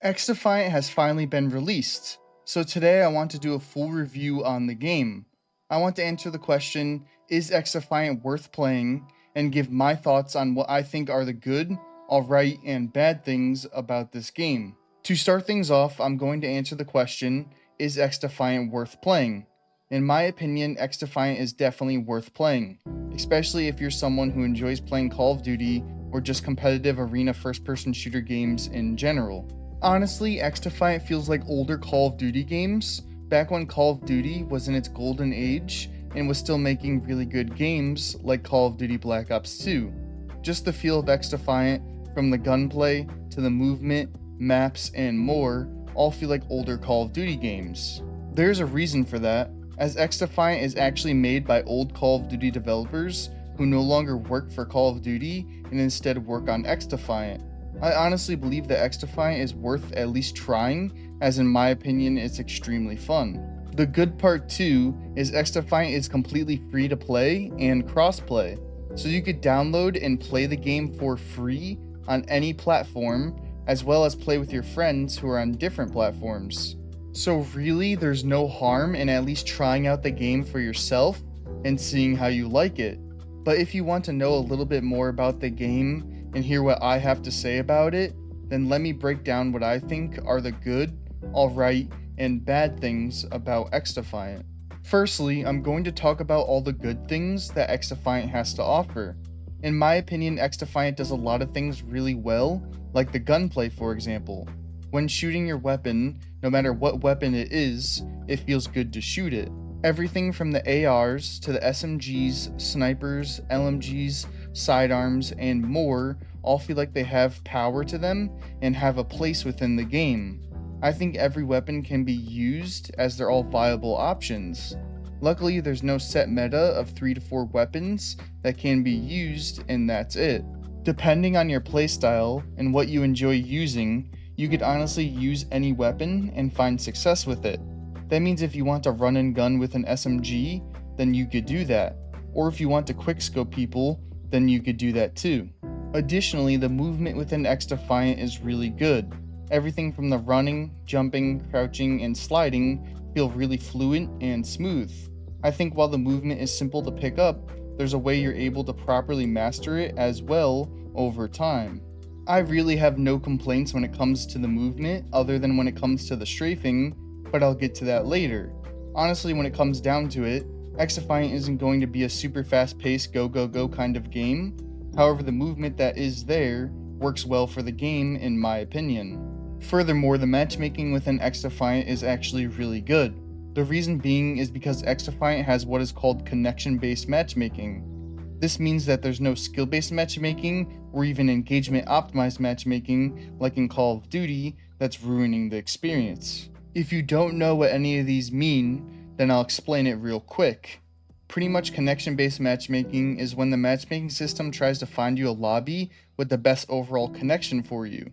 XDefiant has finally been released, so today I want to do a full review on the game. I want to answer the question, is XDefiant worth playing, and give my thoughts on what I think are the good, alright, and bad things about this game. To start things off, I'm going to answer the question, is XDefiant worth playing? In my opinion, XDefiant is definitely worth playing, especially if you're someone who enjoys playing Call of Duty or just competitive arena first-person shooter games in general. Honestly, XDefiant feels like older Call of Duty games, back when Call of Duty was in its golden age and was still making really good games like Call of Duty Black Ops 2. Just the feel of XDefiant, from the gunplay to the movement, maps, and more, all feel like older Call of Duty games. There's a reason for that, as XDefiant is actually made by old Call of Duty developers who no longer work for Call of Duty and instead work on XDefiant. I honestly believe that XDefiant is worth at least trying, as in my opinion it's extremely fun. The good part too is XDefiant is completely free to play and crossplay, so you could download and play the game for free on any platform, as well as play with your friends who are on different platforms. So really, there's no harm in at least trying out the game for yourself and seeing how you like it. But if you want to know a little bit more about the game and hear what I have to say about it, then let me break down what I think are the good, alright, and bad things about XDefiant. Firstly, I'm going to talk about all the good things that XDefiant has to offer. In my opinion, XDefiant does a lot of things really well, like the gunplay for example. When shooting your weapon, no matter what weapon it is, it feels good to shoot it. Everything from the ARs to the SMGs, snipers, LMGs, sidearms, and more all feel like they have power to them and have a place within the game. I think every weapon can be used as they're all viable options. Luckily, there's no set meta of 3 to 4 weapons that can be used, and that's it. Depending on your playstyle and what you enjoy using, you could honestly use any weapon and find success with it. That means if you want to run and gun with an SMG, then you could do that. Or if you want to quickscope people, then you could do that too. Additionally, the movement within XDefiant is really good. Everything from the running, jumping, crouching, and sliding feel really fluent and smooth. I think while the movement is simple to pick up, there's a way you're able to properly master it as well over time. I really have no complaints when it comes to the movement other than when it comes to the strafing, but I'll get to that later. Honestly, when it comes down to it, XDefiant isn't going to be a super fast-paced go kind of game. However, the movement that is there works well for the game in my opinion. Furthermore, the matchmaking within XDefiant is actually really good. The reason being is because XDefiant has what is called connection-based matchmaking. This means that there's no skill-based matchmaking or even engagement-optimized matchmaking like in Call of Duty that's ruining the experience. If you don't know what any of these mean, then I'll explain it real quick. Pretty much connection-based matchmaking is when the matchmaking system tries to find you a lobby with the best overall connection for you,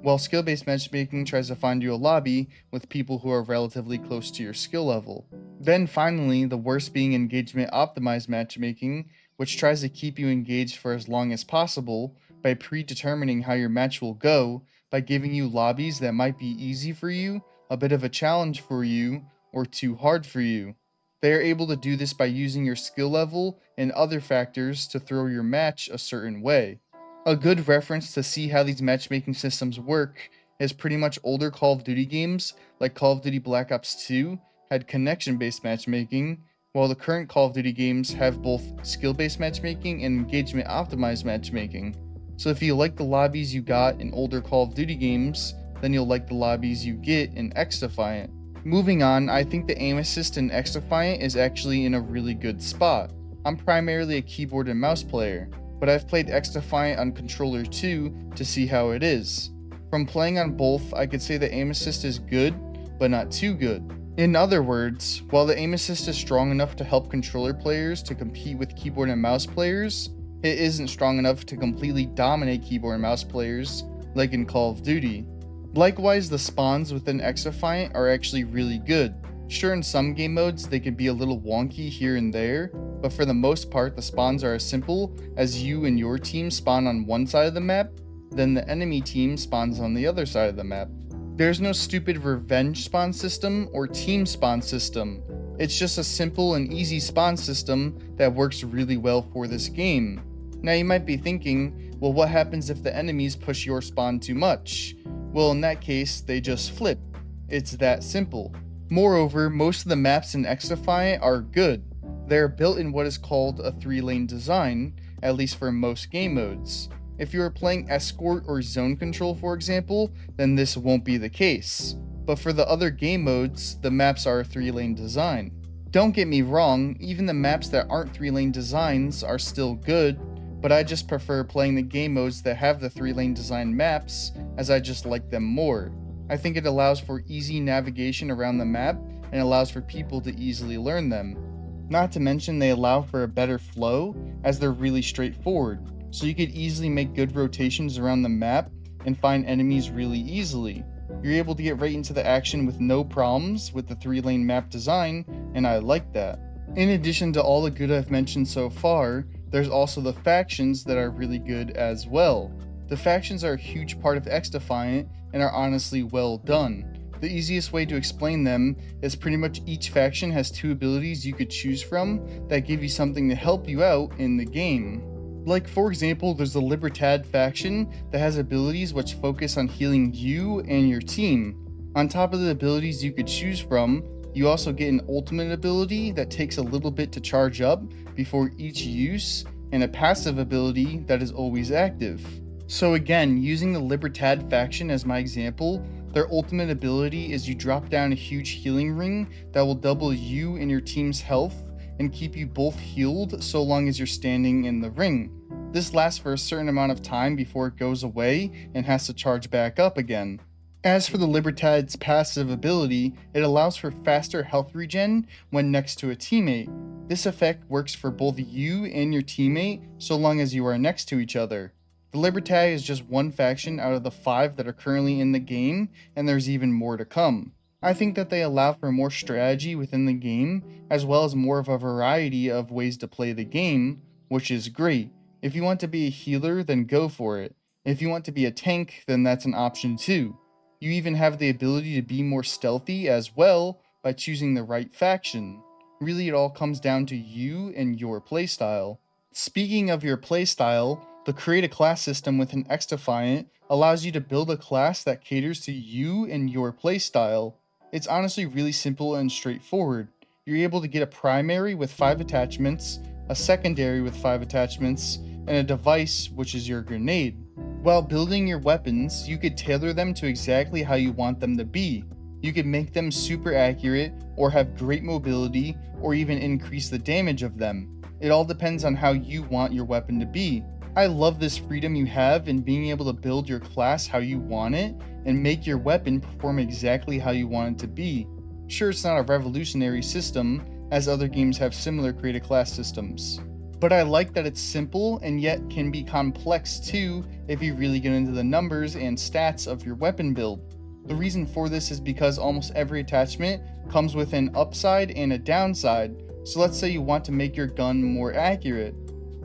while skill-based matchmaking tries to find you a lobby with people who are relatively close to your skill level. Then finally, the worst being engagement-optimized matchmaking, which tries to keep you engaged for as long as possible by predetermining how your match will go by giving you lobbies that might be easy for you, a bit of a challenge for you, or too hard for you. They are able to do this by using your skill level and other factors to throw your match a certain way. A good reference to see how these matchmaking systems work is pretty much older Call of Duty games like Call of Duty Black Ops 2 had connection-based matchmaking, while the current Call of Duty games have both skill-based matchmaking and engagement-optimized matchmaking. So if you like the lobbies you got in older Call of Duty games, then you'll like the lobbies you get in XDefiant. Moving on, I think the aim assist in XDefiant is actually in a really good spot. I'm primarily a keyboard and mouse player, but I've played XDefiant on controller too to see how it is. From playing on both, I could say the aim assist is good, but not too good. In other words, while the aim assist is strong enough to help controller players to compete with keyboard and mouse players, it isn't strong enough to completely dominate keyboard and mouse players like in Call of Duty. Likewise, the spawns within XDefiant are actually really good. Sure, in some game modes they can be a little wonky here and there, but for the most part the spawns are as simple as you and your team spawn on one side of the map, then the enemy team spawns on the other side of the map. There's no stupid revenge spawn system or team spawn system. It's just a simple and easy spawn system that works really well for this game. Now you might be thinking, well, what happens if the enemies push your spawn too much? Well, in that case, they just flip. It's that simple. Moreover, most of the maps in XDefiant are good. They're built in what is called a 3-lane design, at least for most game modes. If you are playing Escort or Zone Control, for example, then this won't be the case. But for the other game modes, the maps are a 3-lane design. Don't get me wrong, even the maps that aren't 3-lane designs are still good, but I just prefer playing the game modes that have the 3-lane design maps, as I just like them more. I think it allows for easy navigation around the map and allows for people to easily learn them. Not to mention they allow for a better flow, as they're really straightforward, so you could easily make good rotations around the map and find enemies really easily. You're able to get right into the action with no problems with the 3-lane map design, and I like that. In addition to all the good I've mentioned so far, there's also the factions that are really good as well. The factions are a huge part of XDefiant and are honestly well done. The easiest way to explain them is pretty much each faction has 2 abilities you could choose from that give you something to help you out in the game. Like for example, there's the Libertad faction that has abilities which focus on healing you and your team. On top of the abilities you could choose from, you also get an ultimate ability that takes a little bit to charge up before each use, and a passive ability that is always active. So again, using the Libertad faction as my example, their ultimate ability is you drop down a huge healing ring that will double you and your team's health and keep you both healed so long as you're standing in the ring. This lasts for a certain amount of time before it goes away and has to charge back up again. As for the Libertad's passive ability, it allows for faster health regen when next to a teammate. This effect works for both you and your teammate so long as you are next to each other. The Libertad is just one faction out of the 5 that are currently in the game, and there's even more to come. I think that they allow for more strategy within the game, as well as more of a variety of ways to play the game, which is great. If you want to be a healer, then go for it. If you want to be a tank, then that's an option too. You even have the ability to be more stealthy as well by choosing the right faction. Really, it all comes down to you and your playstyle. Speaking of your playstyle, the Create a Class system within XDefiant allows you to build a class that caters to you and your playstyle. It's honestly really simple and straightforward. You're able to get a primary with 5 attachments, a secondary with 5 attachments, and a device, which is your grenade. While building your weapons, you could tailor them to exactly how you want them to be. You could make them super accurate, or have great mobility, or even increase the damage of them. It all depends on how you want your weapon to be. I love this freedom you have in being able to build your class how you want it, and make your weapon perform exactly how you want it to be. Sure, it's not a revolutionary system, as other games have similar Create a Class systems. But I like that it's simple and yet can be complex too if you really get into the numbers and stats of your weapon build. The reason for this is because almost every attachment comes with an upside and a downside, so let's say you want to make your gun more accurate.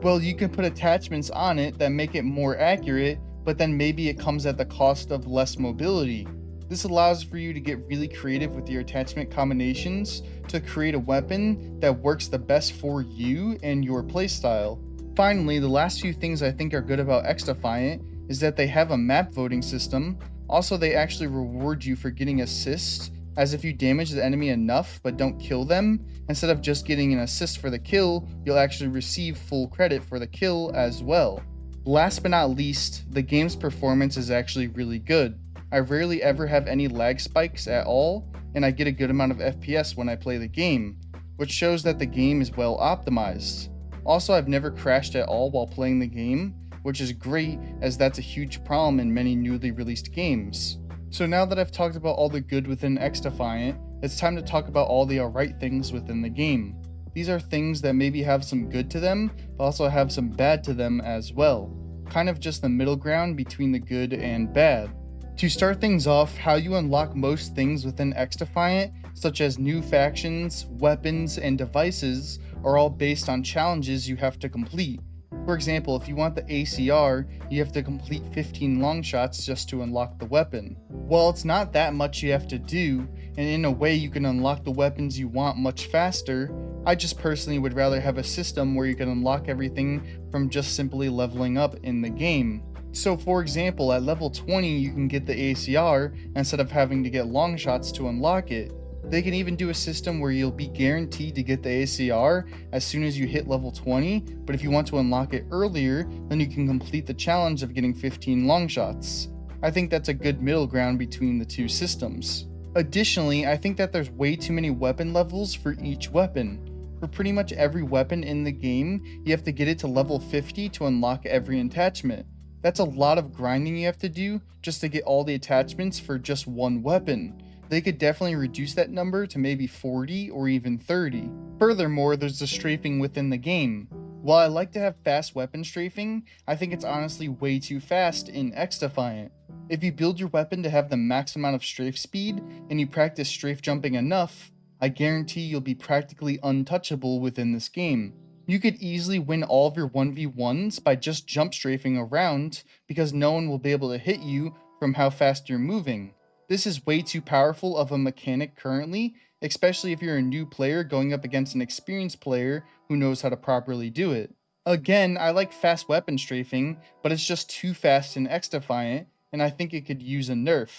Well, you can put attachments on it that make it more accurate, but then maybe it comes at the cost of less mobility. This allows for you to get really creative with your attachment combinations to create a weapon that works the best for you and your playstyle. Finally, the last few things I think are good about XDefiant is that they have a map voting system. Also, they actually reward you for getting assists, as if you damage the enemy enough but don't kill them, instead of just getting an assist for the kill, you'll actually receive full credit for the kill as well. Last but not least, the game's performance is actually really good. I rarely ever have any lag spikes at all, and I get a good amount of FPS when I play the game, which shows that the game is well optimized. Also, I've never crashed at all while playing the game, which is great as that's a huge problem in many newly released games. So now that I've talked about all the good within XDefiant, it's time to talk about all the alright things within the game. These are things that maybe have some good to them, but also have some bad to them as well. Kind of just the middle ground between the good and bad. To start things off, how you unlock most things within XDefiant, such as new factions, weapons, and devices, are all based on challenges you have to complete. For example, if you want the ACR, you have to complete 15 long shots just to unlock the weapon. Well, it's not that much you have to do, and in a way you can unlock the weapons you want much faster. I just personally would rather have a system where you can unlock everything from just simply leveling up in the game. So for example, at level 20 you can get the ACR instead of having to get long shots to unlock it. They can even do a system where you'll be guaranteed to get the ACR as soon as you hit level 20, but if you want to unlock it earlier, then you can complete the challenge of getting 15 long shots. I think that's a good middle ground between the two systems. Additionally, I think that there's way too many weapon levels for each weapon. For pretty much every weapon in the game, you have to get it to level 50 to unlock every attachment. That's a lot of grinding you have to do just to get all the attachments for just one weapon. They could definitely reduce that number to maybe 40 or even 30. Furthermore, there's the strafing within the game. While I like to have fast weapon strafing, I think it's honestly way too fast in XDefiant. If you build your weapon to have the max amount of strafe speed, and you practice strafe jumping enough, I guarantee you'll be practically untouchable within this game. You could easily win all of your 1v1s by just jump strafing around, because no one will be able to hit you from how fast you're moving. This is way too powerful of a mechanic currently, especially if you're a new player going up against an experienced player who knows how to properly do it. Again, I like fast weapon strafing, but it's just too fast in XDefiant, and I think it could use a nerf.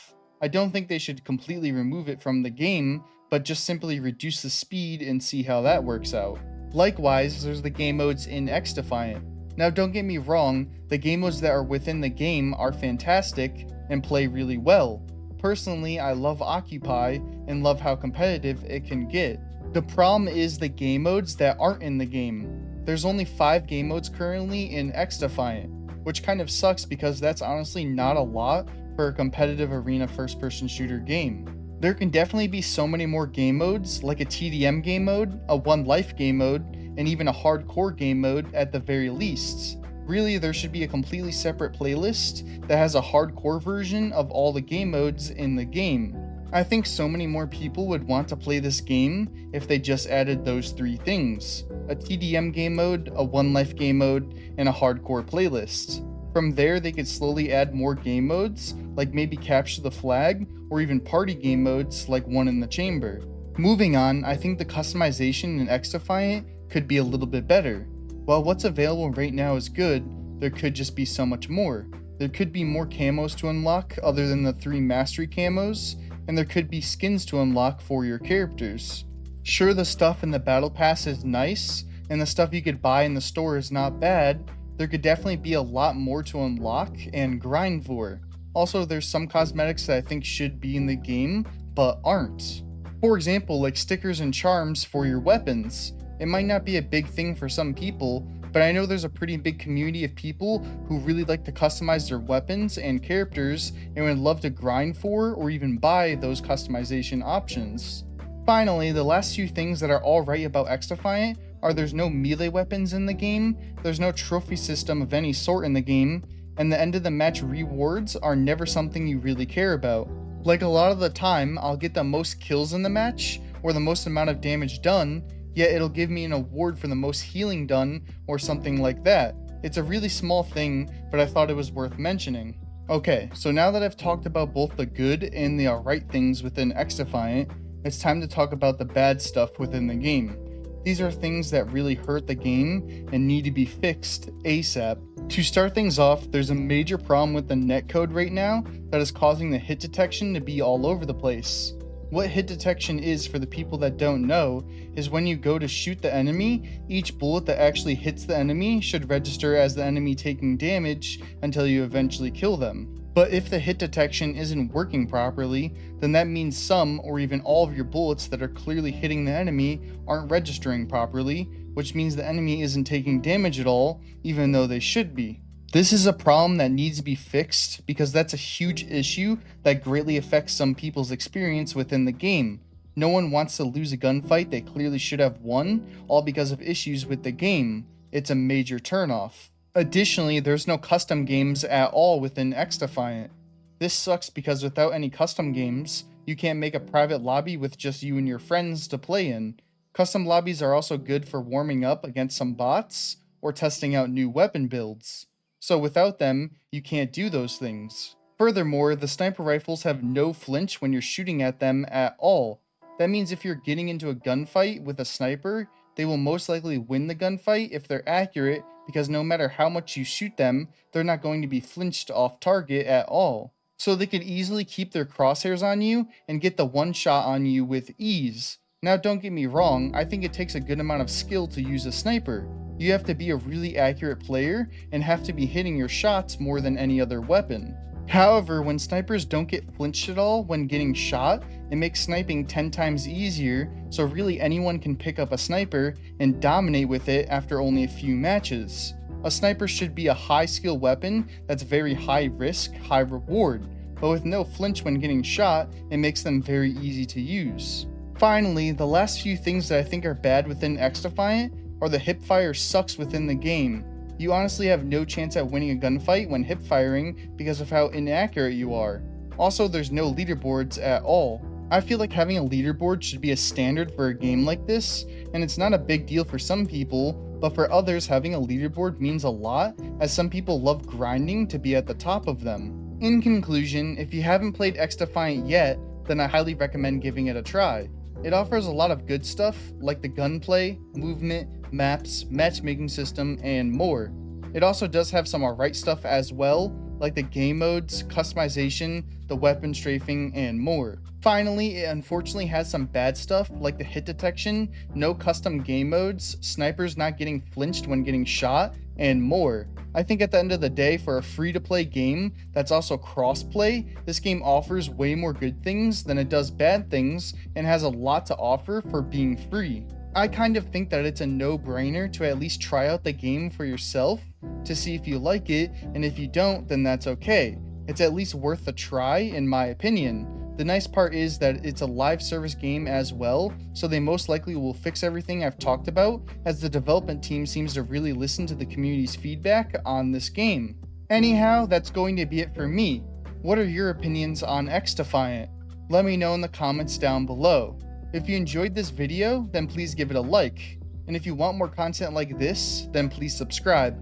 I don't think they should completely remove it from the game, but just simply reduce the speed and see how that works out. Likewise, there's the game modes in XDefiant. Now don't get me wrong, the game modes that are within the game are fantastic and play really well. Personally, I love Occupy and love how competitive it can get. The problem is the game modes that aren't in the game. There's only 5 game modes currently in XDefiant, which kind of sucks because that's honestly not a lot for a competitive arena first-person shooter game. There can definitely be so many more game modes, like a TDM game mode, a one life game mode, and even a hardcore game mode at the very least. Really, there should be a completely separate playlist that has a hardcore version of all the game modes in the game. I think so many more people would want to play this game if they just added those 3 things: a TDM game mode, a one life game mode, and a hardcore playlist. From there, they could slowly add more game modes, like maybe capture the flag, or even party game modes like one in the chamber. Moving on, I think the customization in XDefiant could be a little bit better. While what's available right now is good, there could just be so much more. There could be more camos to unlock other than the 3 mastery camos, and there could be skins to unlock for your characters. Sure, the stuff in the battle pass is nice, and the stuff you could buy in the store is not bad. There could definitely be a lot more to unlock and grind for. Also, there's some cosmetics that I think should be in the game, but aren't. For example, like stickers and charms for your weapons. It might not be a big thing for some people, but I know there's a pretty big community of people who really like to customize their weapons and characters and would love to grind for or even buy those customization options. Finally, the last few things that are alright about XDefiant are there's no melee weapons in the game, there's no trophy system of any sort in the game, and the end of the match rewards are never something you really care about. Like a lot of the time, I'll get the most kills in the match, or the most amount of damage done, yet it'll give me an award for the most healing done, or something like that. It's a really small thing, but I thought it was worth mentioning. Okay, so now that I've talked about both the good and the alright things within XDefiant, it's time to talk about the bad stuff within the game. These are things that really hurt the game and need to be fixed ASAP. To start things off, there's a major problem with the netcode right now that is causing the hit detection to be all over the place. What hit detection is, for the people that don't know, is when you go to shoot the enemy, each bullet that actually hits the enemy should register as the enemy taking damage until you eventually kill them. But if the hit detection isn't working properly, then that means some or even all of your bullets that are clearly hitting the enemy aren't registering properly, which means the enemy isn't taking damage at all, even though they should be. This is a problem that needs to be fixed because that's a huge issue that greatly affects some people's experience within the game. No one wants to lose a gunfight they clearly should have won, all because of issues with the game. It's a major turnoff. Additionally, there's no custom games at all within XDefiant. This sucks because without any custom games, you can't make a private lobby with just you and your friends to play in. Custom lobbies are also good for warming up against some bots, or testing out new weapon builds. So without them, you can't do those things. Furthermore, the sniper rifles have no flinch when you're shooting at them at all. That means if you're getting into a gunfight with a sniper, they will most likely win the gunfight if they're accurate, because no matter how much you shoot them, they're not going to be flinched off target at all. So they could easily keep their crosshairs on you and get the one shot on you with ease. Now don't get me wrong, I think it takes a good amount of skill to use a sniper. You have to be a really accurate player and have to be hitting your shots more than any other weapon. However, when snipers don't get flinched at all when getting shot, it makes sniping 10 times easier, so really anyone can pick up a sniper and dominate with it after only a few matches. A sniper should be a high skill weapon that's very high risk, high reward, but with no flinch when getting shot, it makes them very easy to use. Finally, the last few things that I think are bad within XDefiant are the hipfire sucks within the game. You honestly have no chance at winning a gunfight when hip firing because of how inaccurate you are. Also, there's no leaderboards at all. I feel like having a leaderboard should be a standard for a game like this, and it's not a big deal for some people, but for others having a leaderboard means a lot, as some people love grinding to be at the top of them. In conclusion, if you haven't played XDefiant yet, then I highly recommend giving it a try. It offers a lot of good stuff, like the gunplay, movement, maps, matchmaking system, and more. It also does have some alright stuff as well, like the game modes, customization, the weapon strafing, and more. Finally, it unfortunately has some bad stuff like the hit detection, no custom game modes, snipers not getting flinched when getting shot, and more. I think at the end of the day, for a free-to-play game that's also cross-play, this game offers way more good things than it does bad things and has a lot to offer for being free. I kind of think that it's a no-brainer to at least try out the game for yourself to see if you like it, and if you don't, then that's okay. It's at least worth a try, in my opinion. The nice part is that it's a live service game as well, so they most likely will fix everything I've talked about, as the development team seems to really listen to the community's feedback on this game. Anyhow, that's going to be it for me. What are your opinions on XDefiant? Let me know in the comments down below. If you enjoyed this video, then please give it a like. And if you want more content like this, then please subscribe.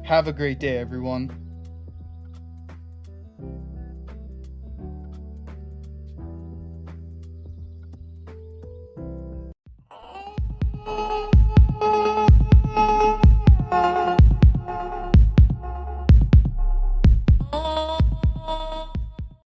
Have a great day, everyone.